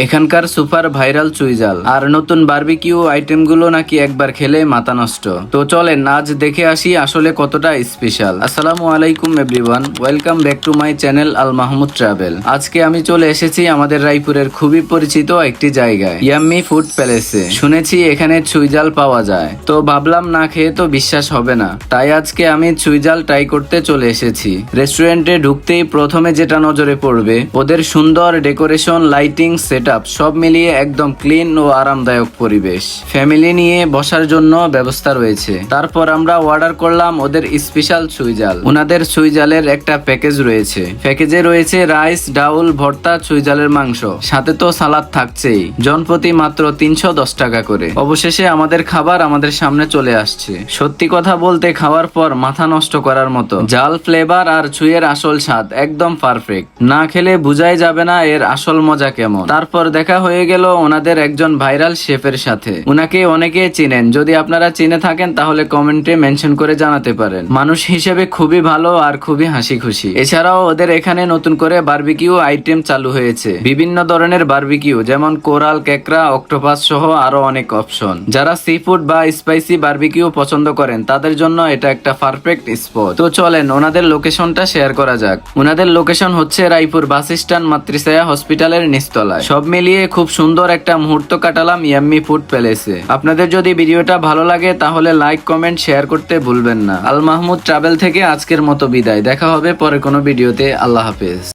এখানকার super viral chui jhal আর নতুন barbecue আইটেমগুলো নাকি একবার খেলে মাথা নষ্ট। তো চলেন আজ দেখে আসি আসলে কতটা স্পেশাল। আসসালামু আলাইকুম everyone, welcome back to my channel Al Mahmud travel. আজকে আমি চলে এসেছি আমাদের রায়পুরের খুবই পরিচিত একটি জায়গায়, ইয়াম্মি ফুড প্যালেসে। শুনেছি এখানে চুইজাল পাওয়া যায়, তো ভাবলাম না খেয়ে তো বিশ্বাস হবে না, তাই আজকে আমি চুইজাল ট্রাই করতে চলে এসেছি। রেস্টুরেন্টে ঢুকতেই প্রথমে যেটা নজরে পড়বে, ওদের সুন্দর ডেকোরেশন, লাইটিং, সেটআপ সব মিলিয়ে একদম ক্লিন ও আরামদায়ক পরিবেশ। ফ্যামিলি নিয়ে বসার জন্য ব্যবস্থা রয়েছে। তারপর আমরা অর্ডার করলাম ওদের স্পেশাল চুইজাল। ওনাদের চুইজালের একটা প্যাকেজ রয়েছে। প্যাকেজে রয়েছে রাইস, ডাউল, ভর্তা, চুইজালের মাংস, সাথে তো সালাদ থাকছেই। জনপ্রতি মাত্র 310 টাকা করে। অবশেষে আমাদের খাবার আমাদের সামনে চলে আসছে। সত্যি কথা বলতে খাওয়ার পর মাথা নষ্ট করার মতো। জাল ফ্লেভার আর চুইয়ের আসল স্বাদ একদম পারফেক্ট। না খেলে বুঝাই যাবে না এর আসল মজা কেমন। তারপর দেখা হয়ে গেল ওনাদের একজন ভাইরাল শেফের সাথে। উনাকে অনেকে চিনেন, যদি আপনারা চিনে থাকেন তাহলে কমেন্টে মেনশন করে জানাতে পারেন। মানুষ হিসেবে খুবই ভালো আর খুবই হাসি খুশি। এছাড়াও ওদের এখানে নতুন করে বারবিকিউ আইটেম চালু হয়েছে। বিভিন্ন ধরনের বারবিকিউ, যেমন কোরাল, কেকড়া, অক্টোপাস সহ আরো অনেক অপশন। যারা সি ফুড বা স্পাইসি বারবিকিউ পছন্দ করেন তাদের জন্য এটা একটা পারফেক্ট স্পট। তো চলেন ওনাদের লোকেশনটা শেয়ার করা যাক। ওনাদের লোকেশন হচ্ছে রায়পুর বাস স্ট্যান্ড, মাতৃছায়া হসপিটালের নিচতলায়। সব মিলিয়ে খুব সুন্দর একটা মুহূর্ত কাটালাম ইয়াম্মি ফুড প্যালেসে। আপনাদের যদি ভিডিওটা ভালো লাগে তাহলে লাইক, কমেন্ট, শেয়ার করতে ভুলবেন না। আল মাহমুদ ট্রাভেল থেকে আজকের মতো বিদায়। দেখা হবে পরে কোনো ভিডিওতে। আল্লাহ হাফেজ।